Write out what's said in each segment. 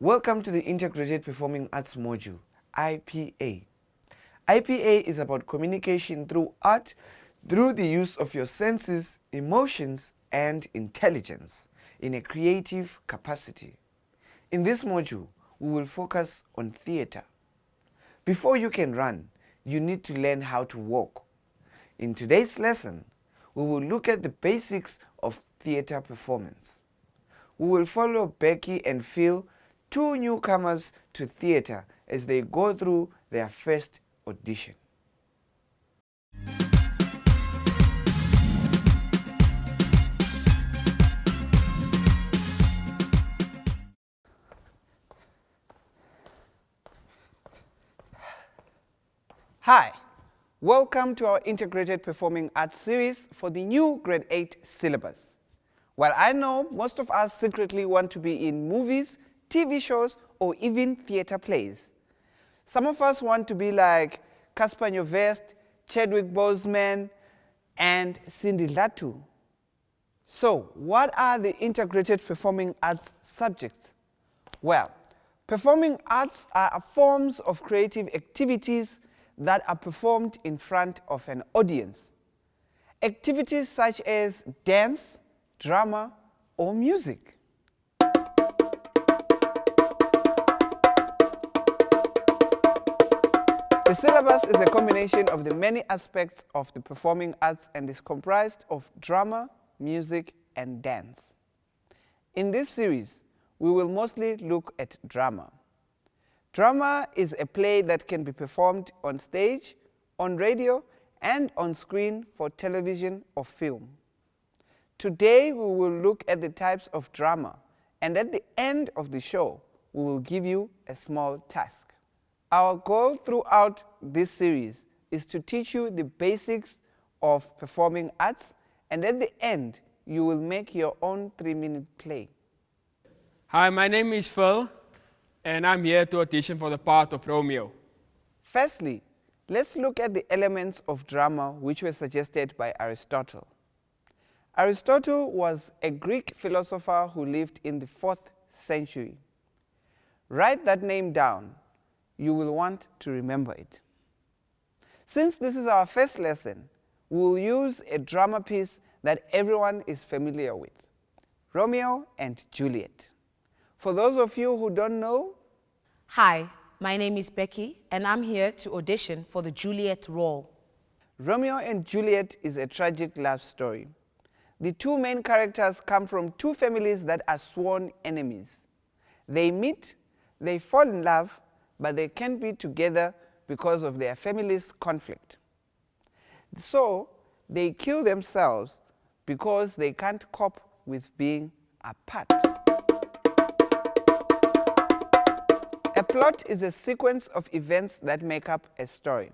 Welcome to the Integrated Performing Arts module, IPA. IPA is about communication through art, through the use of your senses, emotions, and intelligence in a creative capacity. In this module, we will focus on theater. Before you can run, you need to learn how to walk. In today's lesson, we will look at the basics of theater performance. We will follow Becky and Phil, two newcomers to theater, as they go through their first audition. Hi, welcome to our Integrated Performing Arts series for the new Grade 8 syllabus. While I know most of us secretly want to be in movies, TV shows, or even theater plays, some of us want to be like Caspar Nyovest, Chadwick Boseman, and Cindy Latu. So, what are the integrated performing arts subjects? Well, performing arts are forms of creative activities that are performed in front of an audience. Activities such as dance, drama, or music. The syllabus is a combination of the many aspects of the performing arts and is comprised of drama, music, and dance. In this series, we will mostly look at drama. Drama is a play that can be performed on stage, on radio, and on screen for television or film. Today, we will look at the types of drama, and at the end of the show, we will give you a small task. Our goal throughout this series is to teach you the basics of performing arts, and at the end, you will make your own 3-minute play. Hi, my name is Phil, and I'm here to audition for the part of Romeo. Firstly, let's look at the elements of drama which were suggested by Aristotle. Aristotle was a Greek philosopher who lived in the 4th century. Write that name down. You will want to remember it. Since this is our first lesson, we will use a drama piece that everyone is familiar with, Romeo and Juliet. For those of you who don't know, hi, my name is Becky, and I'm here to audition for the Juliet role. Romeo and Juliet is a tragic love story. The two main characters come from two families that are sworn enemies. They meet, they fall in love, but they can't be together because of their family's conflict. So they kill themselves because they can't cope with being apart. A plot is a sequence of events that make up a story.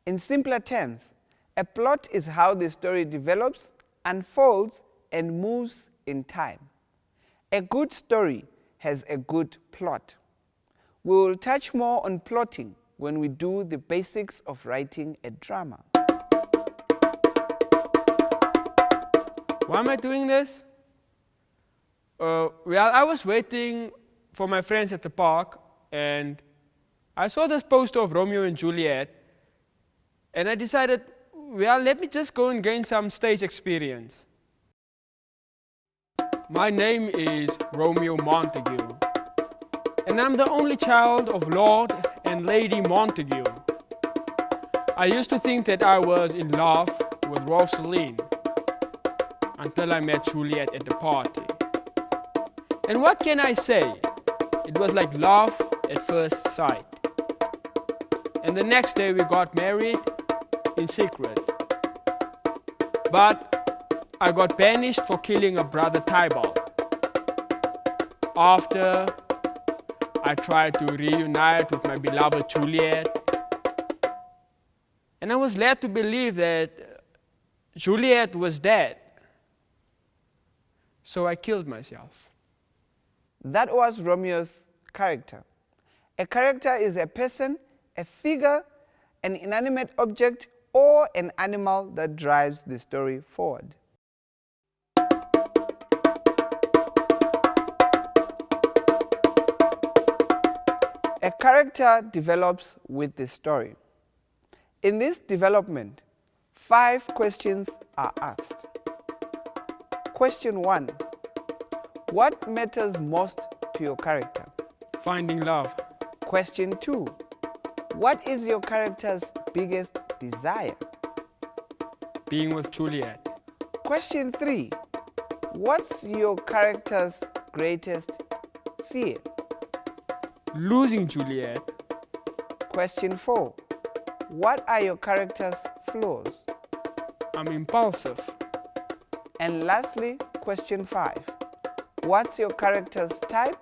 In simpler terms, a plot is how the story develops, unfolds, and moves in time. A good story has a good plot. We will touch more on plotting when we do the basics of writing a drama. Why am I doing this? Well, I was waiting for my friends at the park, and I saw this poster of Romeo and Juliet, and I decided, well, let me just go and gain some stage experience. My name is Romeo Montague, and I'm the only child of Lord and Lady Montague. I used to think that I was in love with Rosaline until I met Juliet at the party. And what can I say? It was like love at first sight. And the next day we got married in secret. But I got banished for killing a brother Tybalt. After I tried to reunite with my beloved Juliet, and I was led to believe that Juliet was dead. So I killed myself. That was Romeo's character. A character is a person, a figure, an inanimate object, or an animal that drives the story forward. A character develops with the story. In this development, 5 questions are asked. Question 1. What matters most to your character? Finding love. Question 2. What is your character's biggest desire? Being with Juliet. Question 3. What's your character's greatest fear? Losing Juliet. Question 4. What are your character's flaws? I'm impulsive. And lastly, question 5. What's your character's type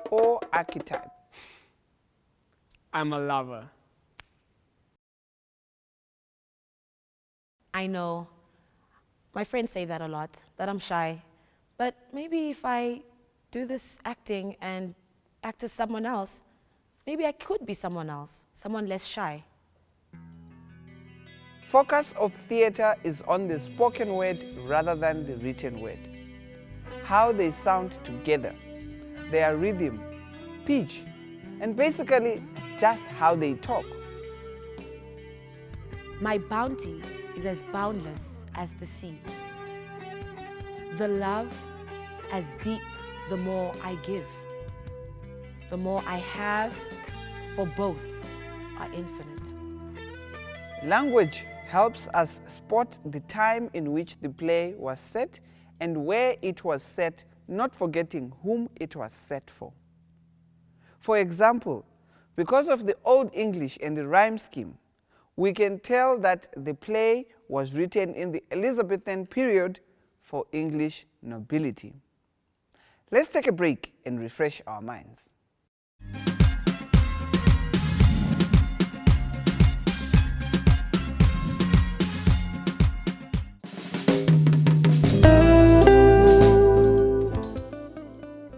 or archetype? I'm a lover. I know. My friends say that a lot, that I'm shy. But maybe if I do this acting and act as someone else, maybe I could be someone else, someone less shy. Focus of theatre is on the spoken word rather than the written word. How they sound together, their rhythm, pitch, and basically just how they talk. My bounty is as boundless as the sea. The love as deep the more I give. The more I have, for both are infinite. Language helps us spot the time in which the play was set and where it was set, not forgetting whom it was set for. For example, because of the Old English and the rhyme scheme, we can tell that the play was written in the Elizabethan period for English nobility. Let's take a break and refresh our minds.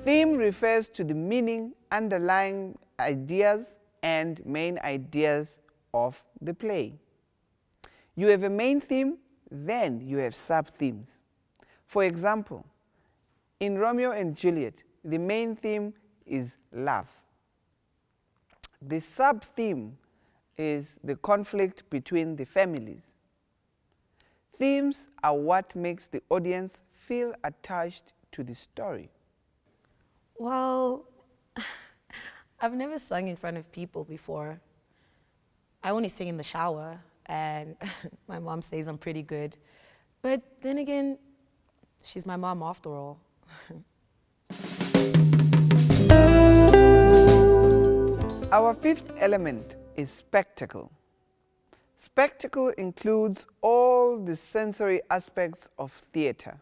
Theme refers to the meaning, underlying ideas, and main ideas of the play. You have a main theme, then you have sub-themes. For example, in Romeo and Juliet, the main theme is love. The sub-theme is the conflict between the families. Themes are what makes the audience feel attached to the story. Well, I've never sung in front of people before. I only sing in the shower, and my mom says I'm pretty good. But then again, she's my mom after all. Our 5th element is spectacle. Spectacle includes all the sensory aspects of theatre.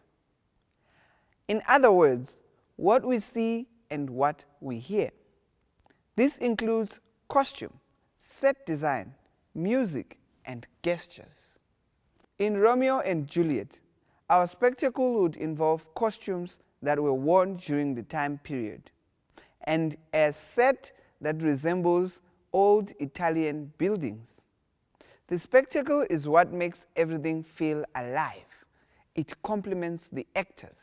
In other words, what we see and what we hear. This includes costume, set design, music, and gestures. In Romeo and Juliet, our spectacle would involve costumes that were worn during the time period, and a set that resembles old Italian buildings. The spectacle is what makes everything feel alive. It complements the actors.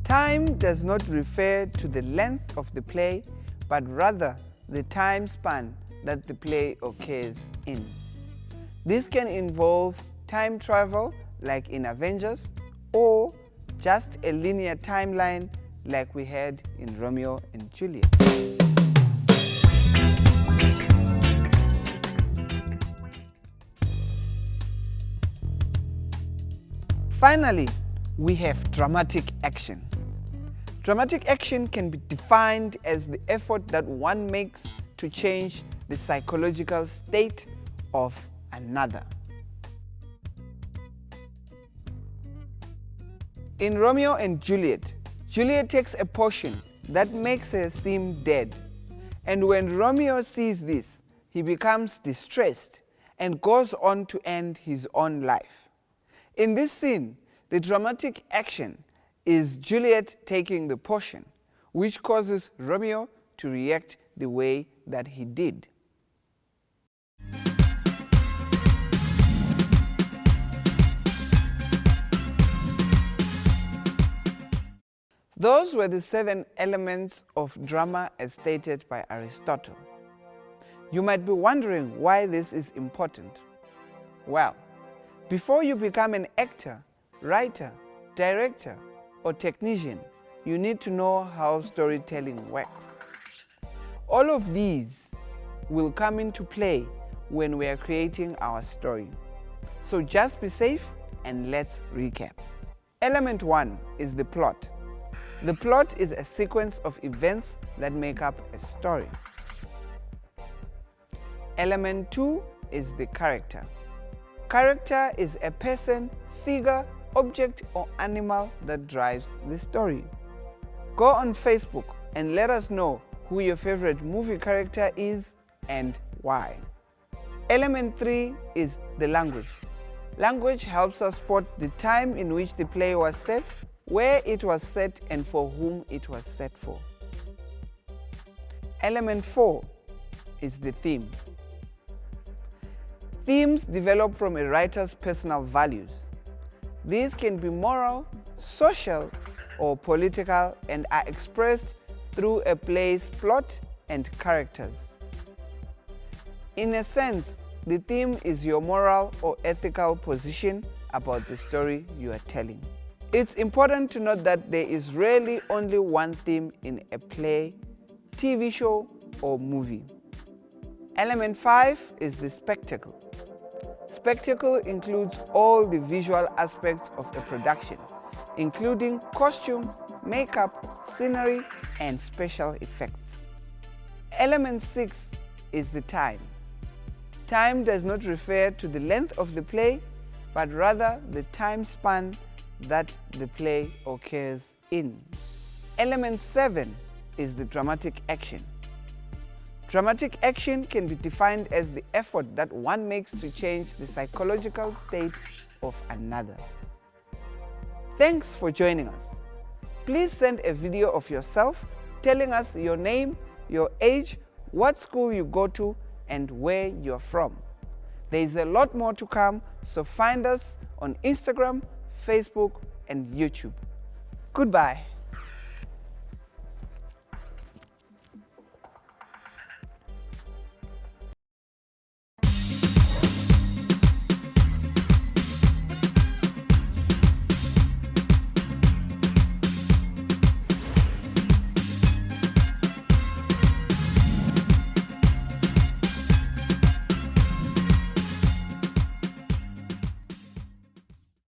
Time does not refer to the length of the play, but rather the time span that the play occurs in. This can involve time travel, like in Avengers, or just a linear timeline, like we had in Romeo and Juliet. Finally, we have dramatic action. Dramatic action can be defined as the effort that one makes to change the psychological state of another. In Romeo and Juliet, Juliet takes a potion that makes her seem dead. And when Romeo sees this, he becomes distressed and goes on to end his own life. In this scene, the dramatic action is Juliet taking the potion, which causes Romeo to react the way that he did. Those were the 7 elements of drama as stated by Aristotle. You might be wondering why this is important. Well, before you become an actor, writer, director, or technician, you need to know how storytelling works. All of these will come into play when we are creating our story. So just be safe and let's recap. Element 1 is the plot. The plot is a sequence of events that make up a story. Element 2 is the character. Character is a person, figure, object, or animal that drives the story. Go on Facebook and let us know who your favorite movie character is and why. Element 3 is the language. Language helps us spot the time in which the play was set, where it was set, and for whom it was set for. Element 4 is the theme. Themes develop from a writer's personal values. These can be moral, social, or political and are expressed through a play's plot and characters. In a sense, the theme is your moral or ethical position about the story you are telling. It's important to note that there is rarely only one theme in a play, TV show, or movie. Element 5 is the spectacle. Spectacle includes all the visual aspects of a production, including costume, makeup, scenery, and special effects. Element 6 is the time. Time does not refer to the length of the play, but rather the time span that the play occurs in. Element 7 is the dramatic action. Dramatic action can be defined as the effort that one makes to change the psychological state of another. Thanks for joining us. Please send a video of yourself telling us your name, your age, what school you go to, and where you're from. There is a lot more to come, so find us on Instagram, Facebook, and YouTube. Goodbye.